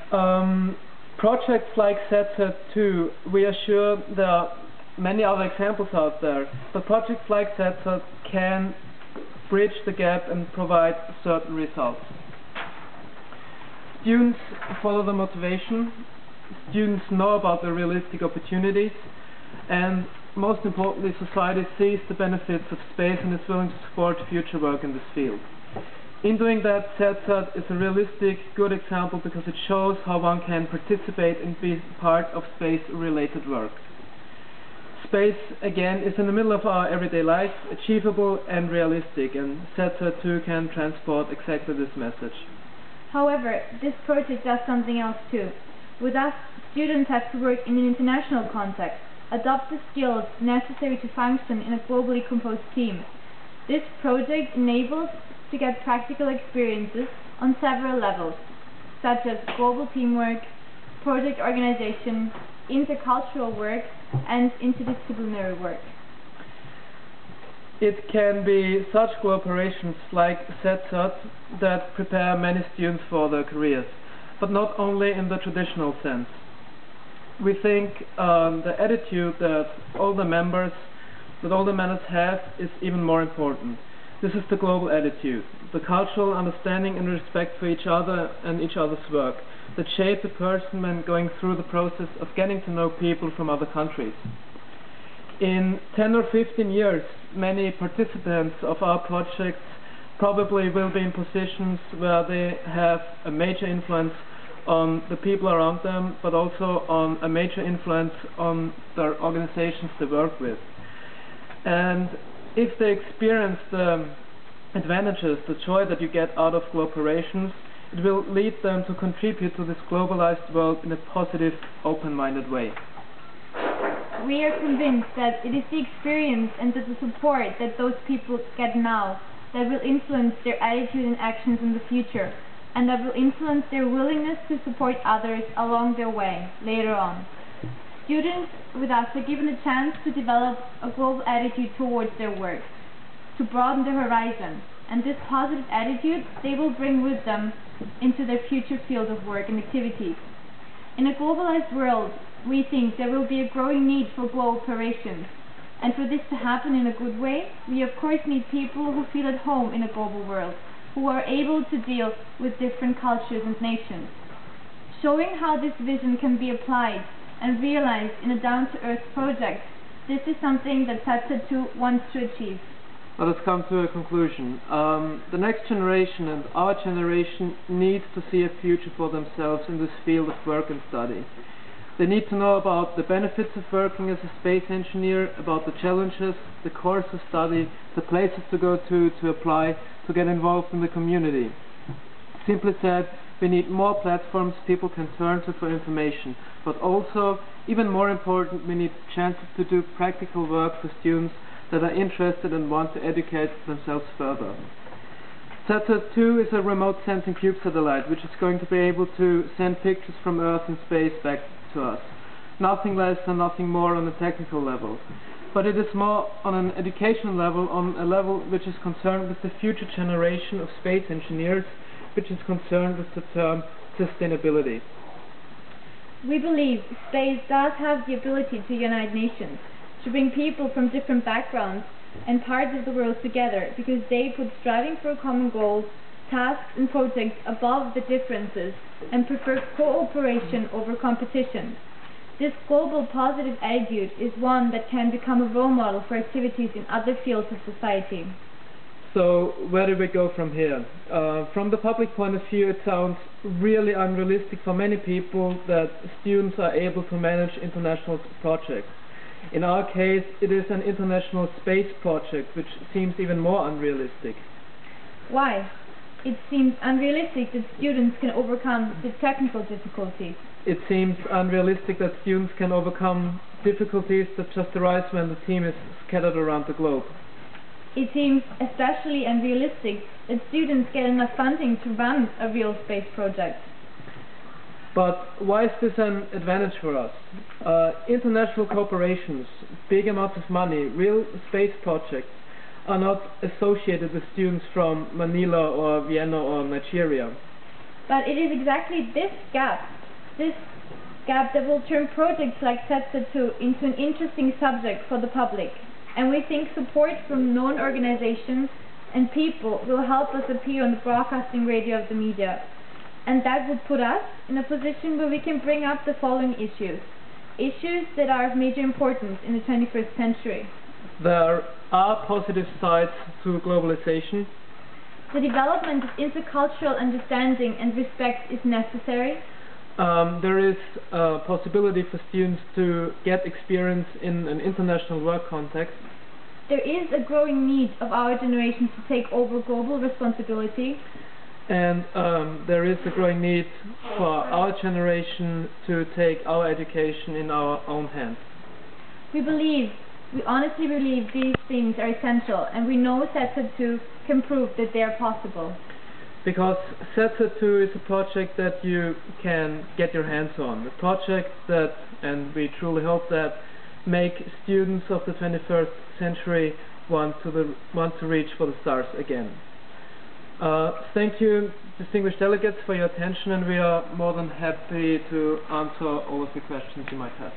Projects like SEDSAT 2, we are sure there are many other examples out there, but projects like SEDSAT can bridge the gap and provide certain results. Students follow the motivation, students know about the realistic opportunities, and most importantly, society sees the benefits of space and is willing to support future work in this field. In doing that, SEDSAT is a realistic, good example because it shows how one can participate and be part of space-related work. Space, again, is in the middle of our everyday life, achievable and realistic, and SEDSAT 2 can transport exactly this message. However, this project does something else too. With us, students have to work in an international context, adopt the skills necessary to function in a globally composed team. This project enables to get practical experiences on several levels, such as global teamwork, project organization, intercultural work, and interdisciplinary work. It can be such cooperations like SEDSAT that prepare many students for their careers, but not only in the traditional sense. We think the attitude that all the members have is even more important. This is the global attitude, the cultural understanding and respect for each other and each other's work that shape a person when going through the process of getting to know people from other countries. In 10 or 15 years, many participants of our projects probably will be in positions where they have a major influence on the people around them, but also on a major influence on the organizations they work with. And if they experience the advantages, the joy that you get out of cooperations, it will lead them to contribute to this globalized world in a positive, open-minded way. We are convinced that it is the experience and the support that those people get now that will influence their attitude and actions in the future, and that will influence their willingness to support others along their way later on. Students with us are given a chance to develop a global attitude towards their work, to broaden their horizon, and this positive attitude they will bring with them into their future field of work and activities. In a globalized world, we think there will be a growing need for cooperation, and for this to happen in a good way, we of course need people who feel at home in a global world, who are able to deal with different cultures and nations. Showing how this vision can be applied and realized in a down-to-earth project, this is something that SEDSAT 2 wants to achieve. Let us come to a conclusion. The next generation and our generation needs to see a future for themselves in this field of work and study. They need to know about the benefits of working as a space engineer, about the challenges, the course of study, the places to go to apply, to get involved in the community. Simply said, we need more platforms people can turn to for information, but also, even more important, we need chances to do practical work for students that are interested and want to educate themselves further. SEDSAT 2 is a remote sensing cube satellite which is going to be able to send pictures from Earth and space back to us. Nothing less and nothing more on a technical level. But it is more on an educational level, on a level which is concerned with the future generation of space engineers, which is concerned with the term sustainability. We believe space does have the ability to unite nations, to bring people from different backgrounds and parts of the world together, because they put striving for a common goal, tasks and projects above the differences, and prefer cooperation over competition. This global positive attitude is one that can become a role model for activities in other fields of society. So where do we go from here? From the public point of view, it sounds really unrealistic for many people that students are able to manage international projects. In our case, it is an international space project, which seems even more unrealistic. Why? It seems unrealistic that students can overcome the technical difficulties. It seems unrealistic that students can overcome difficulties that just arise when the team is scattered around the globe. It seems especially unrealistic that students get enough funding to run a real space project. But why is this an advantage for us? International corporations, big amounts of money, real space projects are not associated with students from Manila or Vienna or Nigeria. But it is exactly this gap this gap that will turn projects like SEDSAT 2 into an interesting subject for the public. And we think support from known organizations and people will help us appear on the broadcasting radio of the media. And that would put us in a position where we can bring up the following issues. Issues that are of major importance in the 21st century. There are positive sides to globalization. The development of intercultural understanding and respect is necessary. There is a possibility for students to get experience in an international work context. There is a growing need of our generation to take over global responsibility. And there is a growing need for our generation to take our education in our own hands. We honestly believe these things are essential, and we know SEDSAT 2 can prove that they are possible. Because SEDSAT 2 is a project that you can get your hands on. A project that, and we truly hope that, make students of the 21st century want to reach for the stars again. Thank you, distinguished delegates, for your attention, and we are more than happy to answer all of the questions you might have.